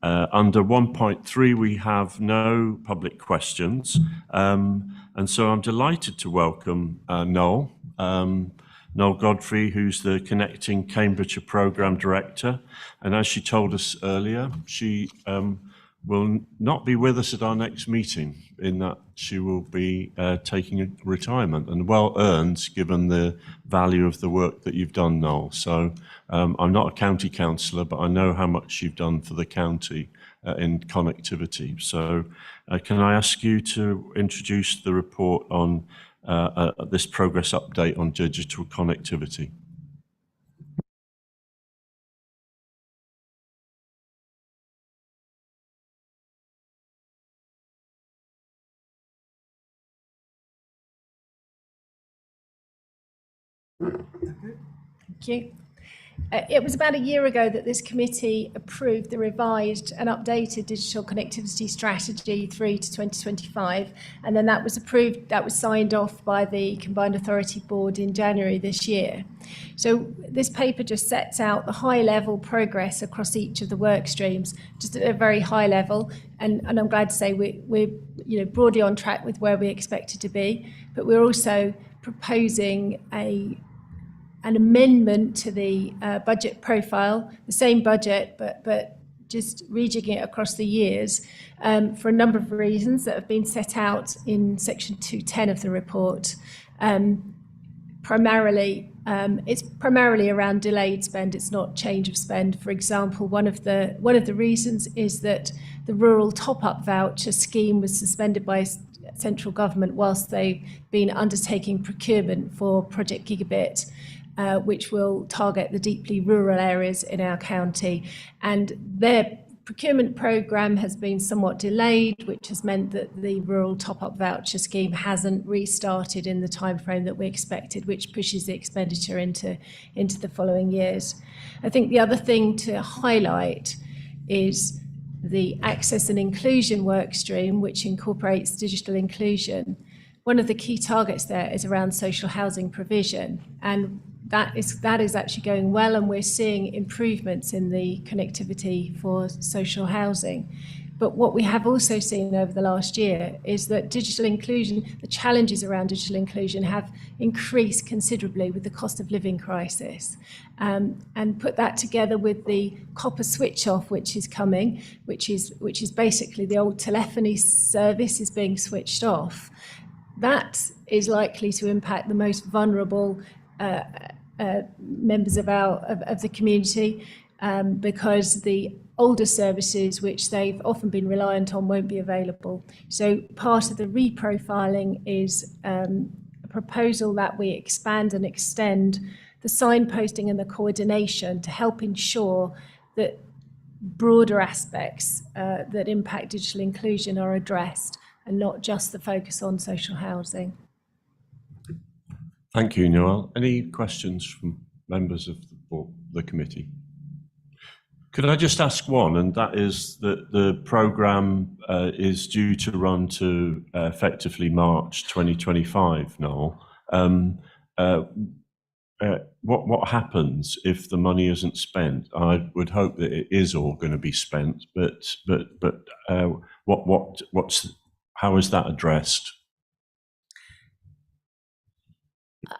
Under 1.3, we have no public questions. And so I'm delighted to welcome Noel Godfrey, who's the Connecting Cambridgeshire Programme Director. And as she told us earlier, she will not be with us at our next meeting, in that she will be taking a retirement, and well earned given the value of the work that you've done, Noel. So I'm not a county councillor, but I know how much you've done for the county in connectivity. So can I ask you to introduce the report on this progress update on digital connectivity? Thank you. It was about a year ago that this committee approved the revised and updated digital connectivity strategy 3 to 2025, and then that was approved, that was signed off by the Combined Authority Board in January this year. So this paper just sets out the high level progress across each of the work streams, just at a very high level, and I'm glad to say we're broadly on track with where we expected to be, but we're also proposing an amendment to the budget profile, the same budget, but just rejigging it across the years for a number of reasons that have been set out in section 210 of the report. It's primarily around delayed spend. It's not change of spend. For example, one of the reasons is that the rural top-up voucher scheme was suspended by central government whilst they've been undertaking procurement for Project Gigabit, which will target the deeply rural areas in our county. And their procurement programme has been somewhat delayed, which has meant that the rural top-up voucher scheme hasn't restarted in the timeframe that we expected, which pushes the expenditure into the following years. I think the other thing to highlight is the access and inclusion work stream, which incorporates digital inclusion. One of the key targets there is around social housing provision, and that is actually going well, and we're seeing improvements in the connectivity for social housing. But what we have also seen over the last year is that digital inclusion, the challenges around digital inclusion have increased considerably with the cost of living crisis. And put that together with the copper switch off, which is coming, which is basically the old telephony service is being switched off. That is likely to impact the most vulnerable members of the community, because the older services which they've often been reliant on won't be available. So part of the reprofiling is a proposal that we expand and extend the signposting and the coordination to help ensure that broader aspects that impact digital inclusion are addressed, and not just the focus on social housing. Thank you, Noel. Any questions from members of the committee? Could I just ask one, and that is that the programme is due to run to effectively March 2025, Noel. What happens if the money isn't spent? I would hope that it is all going to be spent, but how is that addressed?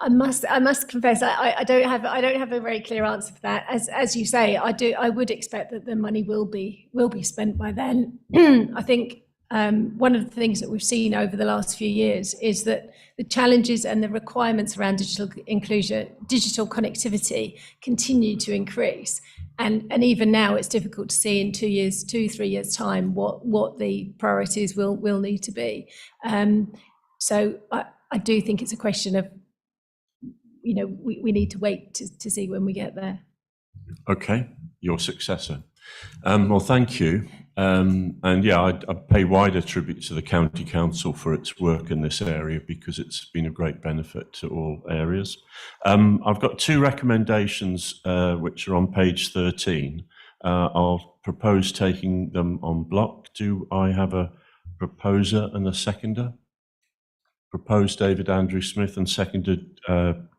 I must confess, I don't have a very clear answer for that. As you say, I would expect that the money will be spent by then. I think one of the things that we've seen over the last few years is that the challenges and the requirements around digital inclusion, digital connectivity, continue to increase. And even now, it's difficult to see in 2-3 years' time what the priorities will need to be. So I do think it's a question of, we need to wait to see when we get there. Okay, your successor. Well, thank you. And yeah, I pay wider tribute to the County Council for its work in this area, because it's been a great benefit to all areas. I've got 2 recommendations which are on page 13. I'll propose taking them on block. Do I have a proposer and a seconder? Proposed David Andrew Smith and seconded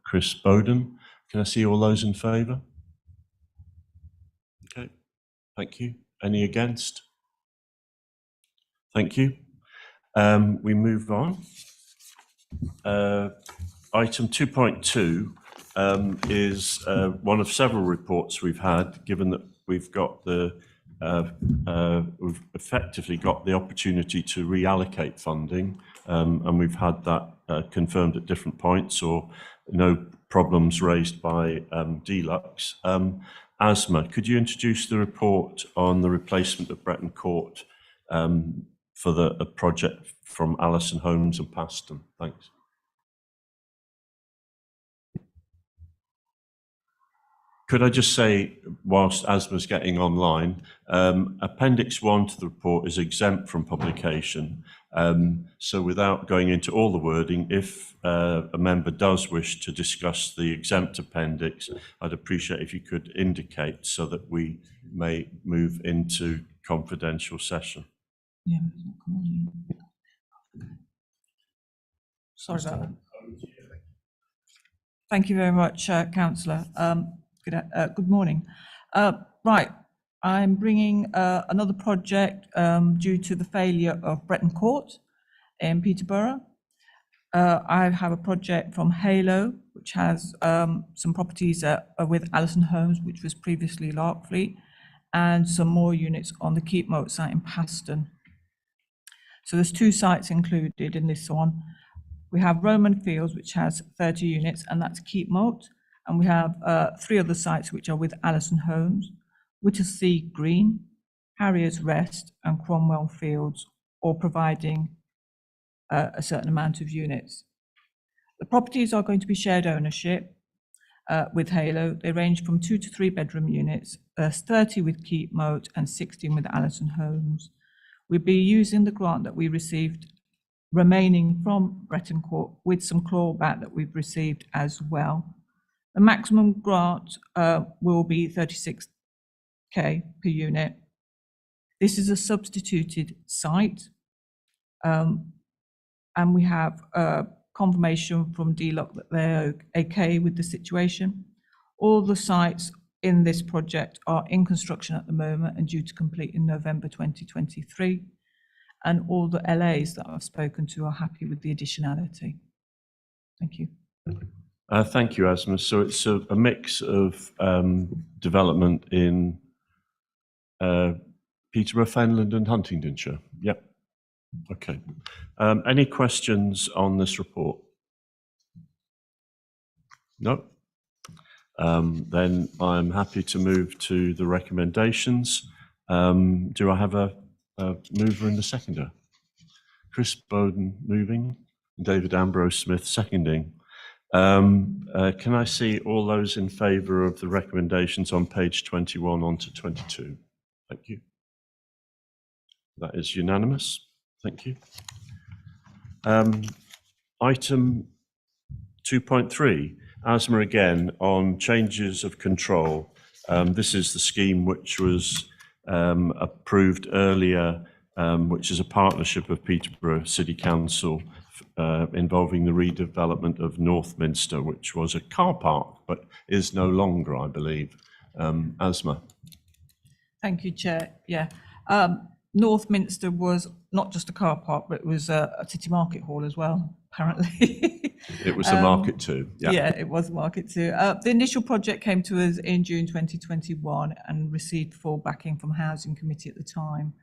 Chris Bowden. Can I see all those in favour? Okay, thank you. Any against? Thank you. We move on. Item 2.2 is one of several reports we've had, given that we've got we've effectively got the opportunity to reallocate funding, and we've had that confirmed at different points, or no problems raised by Deluxe. Asma, could you introduce the report on the replacement of Bretton Court for a project from Allison Holmes and Paston? Thanks. Could I just say, whilst Asma's getting online, Appendix 1 to the report is exempt from publication. So without going into all the wording, if a member does wish to discuss the exempt appendix, I'd appreciate if you could indicate so that we may move into confidential session. Yeah. Sorry about that. Thank you very much, Councillor. Good morning. Right, I'm bringing another project due to the failure of Bretton Court in Peterborough. I have a project from Halo, which has some properties with Allison Holmes, which was previously Larkfleet, and some more units on the Keep Moat site in Paston. So there's 2 sites included in this one. We have Roman Fields, which has 30 units, and that's Keep Moat. And we have 3 other sites which are with Allison Holmes, Whittlesea Green, Harriers Rest, and Cromwell Fields, all providing a certain amount of units. The properties are going to be shared ownership with Halo. They range from 2 to 3 bedroom units. There's 30 with Keep Moat and 16 with Allison Holmes. We'll be using the grant that we received remaining from Bretton Court with some clawback that we've received as well. The maximum grant will be 36k per unit. This is a substituted site, and we have confirmation from DLUC that they're okay with the situation. All the sites in this project are in construction at the moment and due to complete in November 2023. And all the LAs that I've spoken to are happy with the additionality. Thank you. Thank you, Asma. So it's a mix of development in Peterborough, Fenland and Huntingdonshire. Yep. Okay. Any questions on this report? No? Then I'm happy to move to the recommendations. Do I have a mover and a seconder? Chris Bowden moving, and David Ambrose Smith seconding. Can I see all those in favour of the recommendations on page 21 on to 22? Thank you. That is unanimous. Thank you. Item 2.3, Asma again on changes of control. This is the scheme which was approved earlier, which is a partnership of Peterborough City Council involving the redevelopment of Northminster, which was a car park, but is no longer, I believe. Asma. Thank you, Chair. Yeah. Northminster was not just a car park, but it was a city market hall as well, apparently. It was a market too. Yeah. Yeah, it was a market too. The initial project came to us in June 2021 and received full backing from Housing Committee at the time.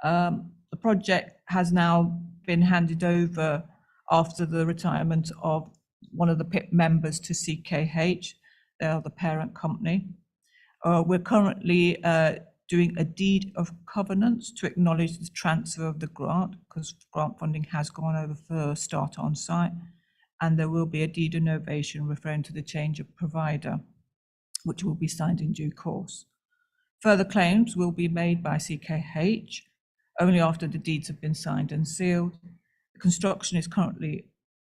The project has now been handed over after the retirement of one of the PIP members to CKH. They are the parent company. We're currently doing a deed of covenants to acknowledge the transfer of the grant, because grant funding has gone over for Start On Site, and there will be a deed of novation referring to the change of provider, which will be signed in due course. Further claims will be made by CKH only after the deeds have been signed and sealed. The construction is currently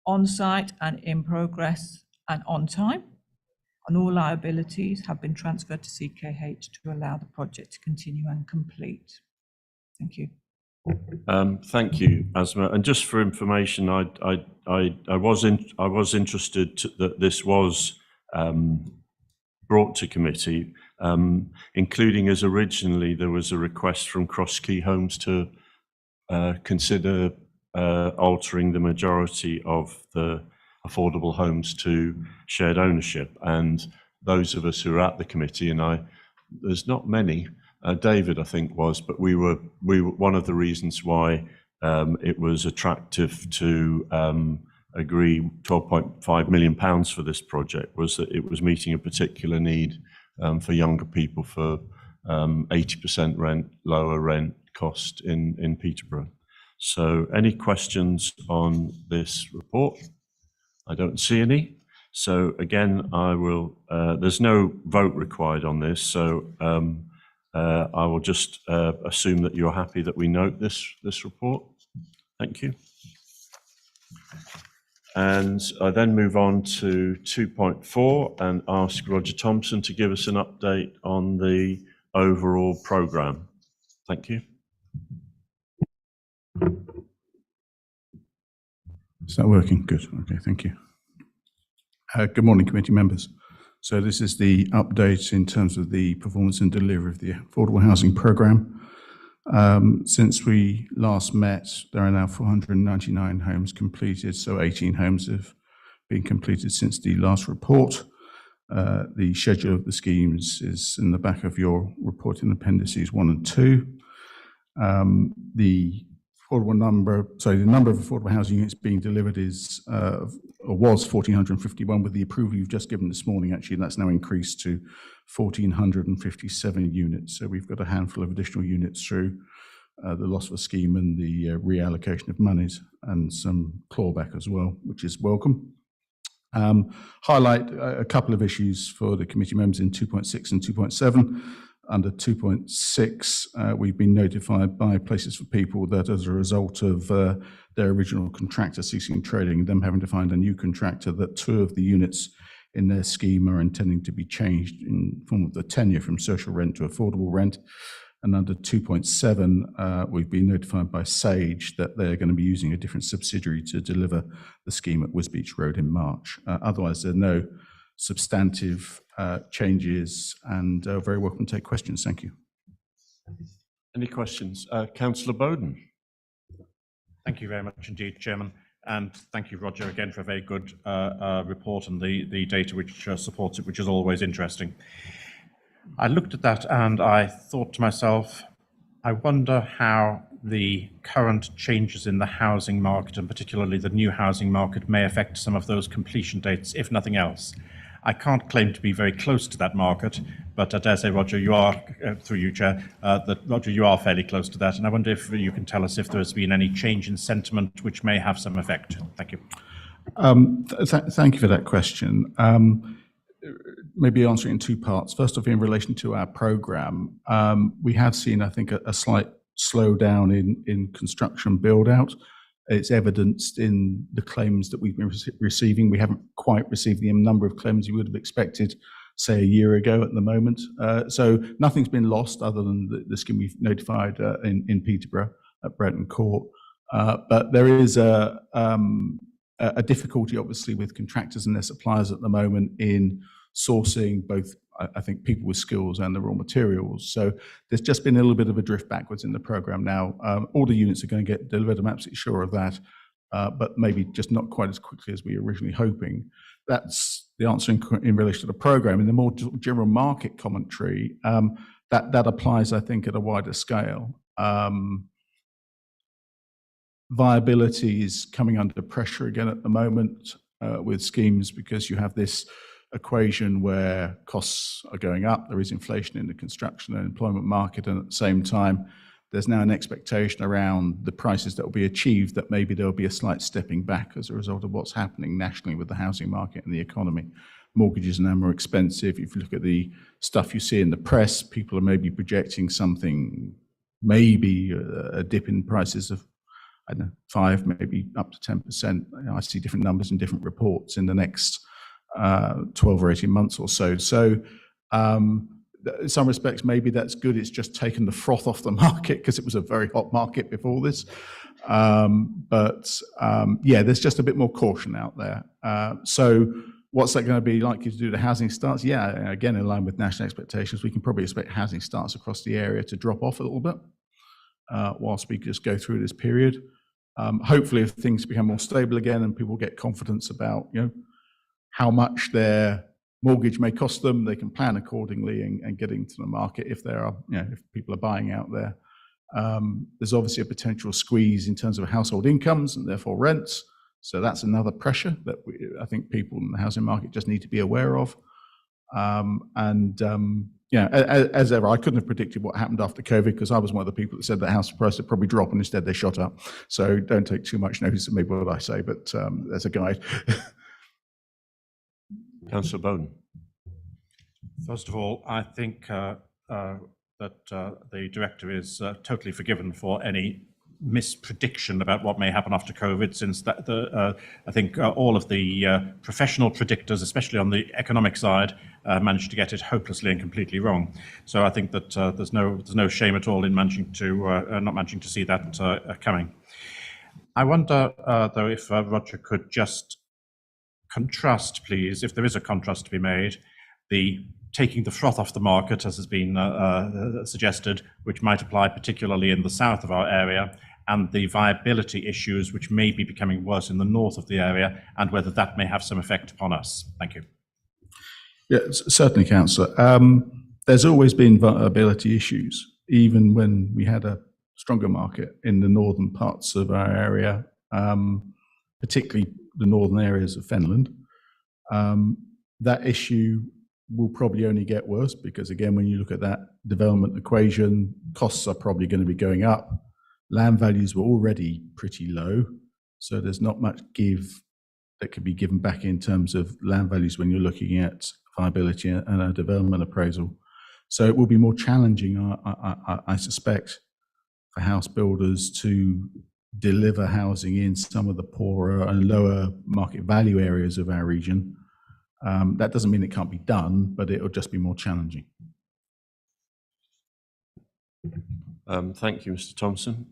on site and in progress and on time, and all liabilities have been transferred to CKH to allow the project to continue and complete. Thank you. Thank you, Asma. And just for information, I was interested that this was brought to committee, including as originally there was a request from Cross Key Homes to consider altering the majority of the affordable homes to shared ownership. And those of us who are at the committee, and there's not many, David I think was, but we were one of the reasons why it was attractive to agree £12.5 million for this project was that it was meeting a particular need for younger people for 80% rent, lower rent cost in Peterborough. So any questions on this report? I don't see any. So again, I will, there's no vote required on this. So I will just assume that you're happy that we note this report. Thank you. And I then move on to 2.4 and ask Roger Thompson to give us an update on the overall programme. Thank you. Is that working? Good. Okay, thank you. Good morning, committee members. So this is the update in terms of the performance and delivery of the affordable housing programme. Since we last met, there are now 499 homes completed, so 18 homes have been completed since the last report. The schedule of the schemes is in the back of your report in appendices 1 and 2. The number of affordable housing units being delivered is was 1,451 with the approval you've just given this morning. Actually, that's now increased to 1,457 units. So we've got a handful of additional units through the loss of a scheme and the reallocation of monies and some clawback as well, which is welcome. Highlight a couple of issues for the committee members in 2.6 and 2.7. Under 2.6, we've been notified by Places for People that as a result of their original contractor ceasing trading, them having to find a new contractor, that 2 of the units in their scheme are intending to be changed in form of the tenure from social rent to affordable rent. And under 2.7, we've been notified by Sage that they're going to be using a different subsidiary to deliver the scheme at Wisbeach Road in March. Otherwise, there are no substantive changes, and very welcome to take questions. Thank you. Any questions? Councillor Bowden. Thank you very much indeed, Chairman. And thank you, Roger, again for a very good report and the data which supports it, which is always interesting. I looked at that and I thought to myself, I wonder how the current changes in the housing market, and particularly the new housing market, may affect some of those completion dates, if nothing else. I can't claim to be very close to that market, but I dare say, Roger, you are, through you, Chair, Roger, you are fairly close to that. And I wonder if you can tell us if there has been any change in sentiment which may have some effect. Thank you. Thank you for that question. Maybe answer it in 2 parts. First off, in relation to our programme, we have seen, I think, a slight slowdown in construction build-out. It's evidenced in the claims that we've been receiving. We haven't quite received the number of claims you would have expected, say, a year ago at the moment. So nothing's been lost other than the scheme we've notified in Peterborough at Bretton Court. But there is a difficulty, obviously, with contractors and their suppliers at the moment in sourcing both, I think, people with skills and the raw materials. So there's just been a little bit of a drift backwards in the programme now. All the units are going to get delivered, I'm absolutely sure of that, but maybe just not quite as quickly as we were originally hoping. That's the answer in relation to the programme. In the more general market commentary, that applies, I think, at a wider scale. Viability is coming under pressure again at the moment with schemes, because you have this equation where costs are going up, there is inflation in the construction and employment market, and at the same time there's now an expectation around the prices that will be achieved that maybe there'll be a slight stepping back as a result of what's happening nationally with the housing market and the economy. Mortgages are now more expensive. If you look at the stuff you see in the press, people are maybe projecting something, maybe a dip in prices of, I don't know, 5, maybe up to 10%. I see different numbers in different reports in the next 12 or 18 months or so. So in some respects, maybe that's good. It's just taken the froth off the market because it was a very hot market before this. Yeah, there's just a bit more caution out there. So What's that going to be likely to do to housing starts? Yeah, again, in line with national expectations, we can probably expect housing starts across the area to drop off a little bit whilst we just go through this period. Hopefully, if things become more stable again and people get confidence about, how much their mortgage may cost them, they can plan accordingly and get into the market if there are, if people are buying out there. There's obviously a potential squeeze in terms of household incomes and therefore rents. So that's another pressure that I think people in the housing market just need to be aware of. As ever, I couldn't have predicted what happened after COVID because I was one of the people that said that house price would probably drop and instead they shot up. So don't take too much notice of maybe what I say, but there's a guide. Councillor Bowden. First of all, I think that the director is totally forgiven for any misprediction about what may happen after COVID, since I think all of the professional predictors, especially on the economic side, managed to get it hopelessly and completely wrong. So I think that there's no shame at all in managing to not managing to see that coming. I wonder though if Roger could just contrast, please, if there is a contrast to be made, the taking the froth off the market, as has been suggested, which might apply particularly in the south of our area, and the viability issues which may be becoming worse in the north of the area, and whether that may have some effect upon us. Thank you. Yeah, certainly, Councillor. There's always been viability issues, even when we had a stronger market in the northern parts of our area, particularly the northern areas of Fenland. That issue will probably only get worse because, again, when you look at that development equation, costs are probably going to be going up. Land values were already pretty low, so there's not much give that could be given back in terms of land values when you're looking at viability and a development appraisal. So it will be more challenging, I suspect, for house builders to deliver housing in some of the poorer and lower market value areas of our region. That doesn't mean it can't be done, but it'll just be more challenging. Thank you, Mr. Thompson.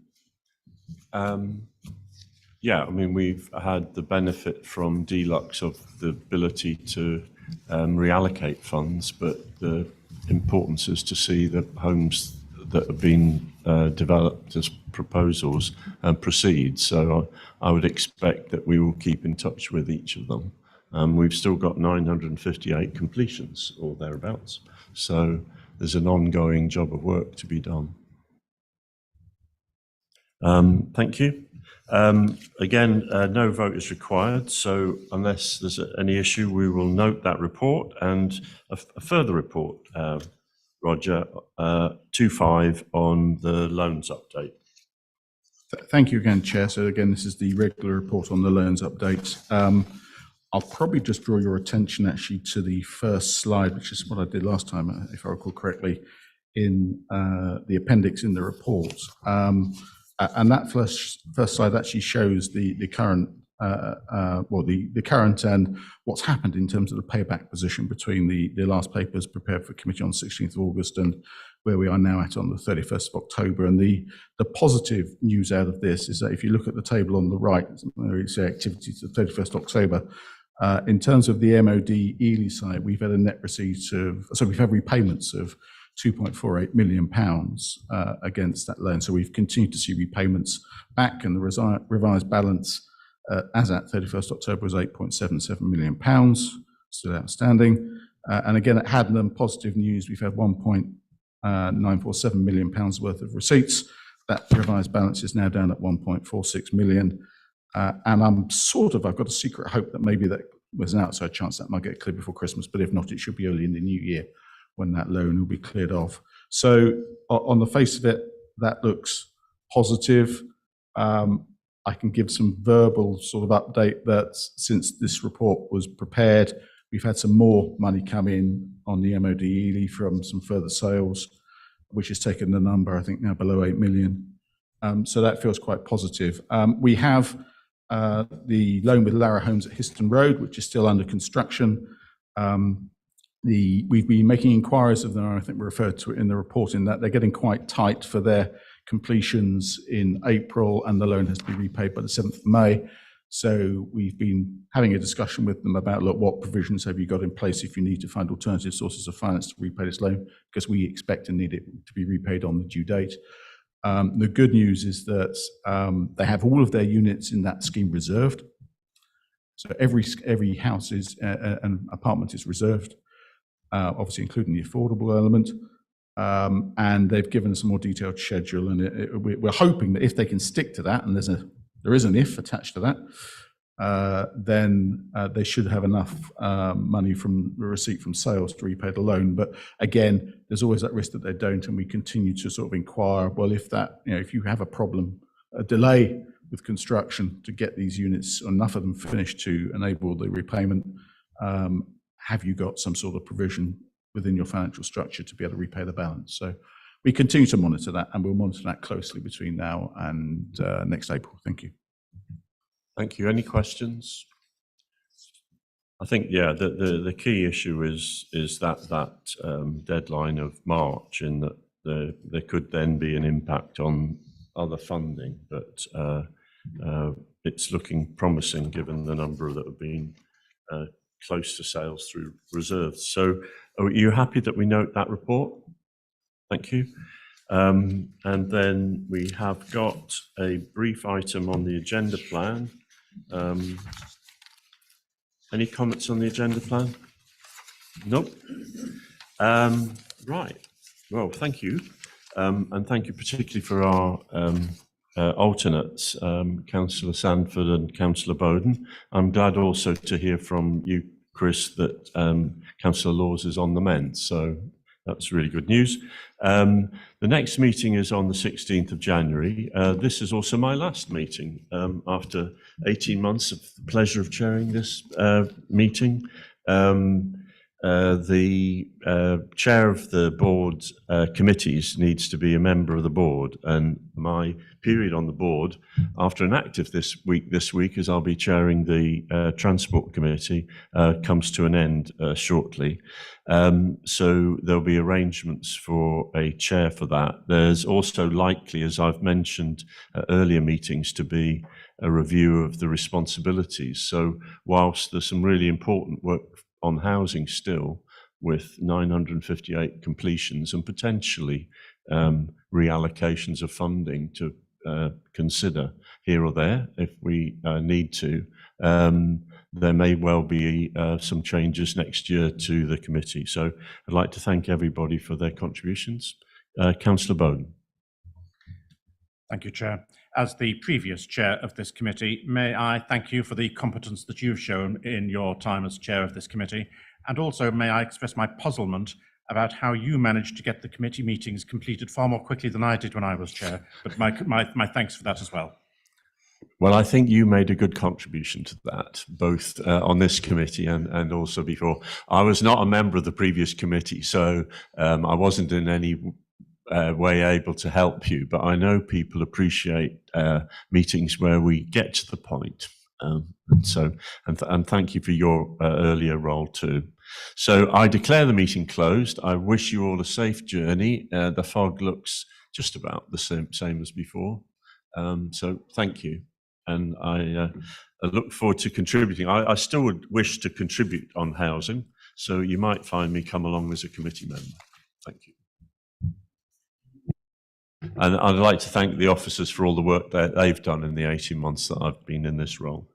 Yeah, I mean, we've had the benefit from Delux of the ability to reallocate funds, but the importance is to see the homes that have been developed as proposals proceed. So I would expect that we will keep in touch with each of them. We've still got 958 completions or thereabouts. So there's an ongoing job of work to be done. Thank you. Again, no vote is required. So unless there's any issue, we will note that report and a further report, Roger, 2.5 on the loans update. Thank you again, Chair. So again, this is the regular report on the loans update. I'll probably just draw your attention actually to the first slide, which is what I did last time, if I recall correctly, in the appendix in the report. And that first slide actually shows the current, the current and what's happened in terms of the payback position between the last papers prepared for committee on 16th of August and where we are now at on the 31st of October. And the positive news out of this is that if you look at the table on the right, where you say activity to the 31st October, in terms of the MOD Ely side, we've had a net receipts of, so we've had repayments of £2.48 million against that loan. So we've continued to see repayments back, and the revised balance as at 31st October was £8.77 million, still outstanding. And again, at Haddenham, positive news, we've had £1.947 million worth of receipts. That revised balance is now down at 1.46 million. And I've got a secret hope that maybe that was an outside chance that might get cleared before Christmas, but if not, it should be early in the new year when that loan will be cleared off. So on the face of it, that looks positive. I can give some verbal sort of update that since this report was prepared, we've had some more money come in on the MOD Ely from some further sales, which has taken the number, I think, now below 8 million. So that feels quite positive. We have the loan with Lara Homes at Histon Road, which is still under construction. We've been making inquiries of them, I think we referred to it in the report, in that they're getting quite tight for their completions in April, and the loan has to be repaid by the 7th of May. So we've been having a discussion with them about, look, what provisions have you got in place if you need to find alternative sources of finance to repay this loan, because we expect and need it to be repaid on the due date. The good news is that they have all of their units in that scheme reserved. So every house is and apartment is reserved, obviously including the affordable element. And they've given us a more detailed schedule, and we're hoping that if they can stick to that, and there is an if attached to that, then they should have enough money from the receipt from sales to repay the loan. But again, there's always that risk that they don't, and we continue to sort of inquire, well, if that, if you have a problem, a delay with construction to get these units, enough of them finished to enable the repayment, have you got some sort of provision within your financial structure to be able to repay the balance? So we continue to monitor that, and we'll monitor that closely between now and next April. Thank you. Thank you. Any questions? I think, yeah, the key issue is that deadline of March, in that there could then be an impact on other funding, but it's looking promising given the number that have been close to sales through reserves. So are you happy that we note that report? Thank you. And then we have got a brief item on the agenda plan. Any comments on the agenda plan? Nope. Right. Well, thank you. And thank you particularly for our alternates, Councillor Sandford and Councillor Bowden. I'm glad also to hear from you, Chris, that Councillor Laws is on the mend. So that's really good news. The next meeting is on the 16th of January. This is also my last meeting after 18 months of the pleasure of chairing this meeting. The chair of the board committees needs to be a member of the board, and my period on the board, after an active this week, as I'll be chairing the transport committee, comes to an end shortly. So there'll be arrangements for a chair for that. There's also likely, as I've mentioned at earlier meetings, to be a review of the responsibilities. So whilst there's some really important work on housing still, with 958 completions and potentially reallocations of funding to consider here or there if we need to, there may well be some changes next year to the committee. So I'd like to thank everybody for their contributions. Councillor Bowden. Thank you, Chair. As the previous chair of this committee, may I thank you for the competence that you've shown in your time as chair of this committee, and also may I express my puzzlement about how you managed to get the committee meetings completed far more quickly than I did when I was chair, but my thanks for that as well. Well, I think you made a good contribution to that, both on this committee and also before. I was not a member of the previous committee, so I wasn't in any way able to help you, but I know people appreciate meetings where we get to the point. And thank you for your earlier role too. So I declare the meeting closed. I wish you all a safe journey. The fog looks just about the same as before. So thank you. And I look forward to contributing. I still would wish to contribute on housing, so you might find me come along as a committee member. Thank you. And I'd like to thank the officers for all the work that they've done in the 18 months that I've been in this role.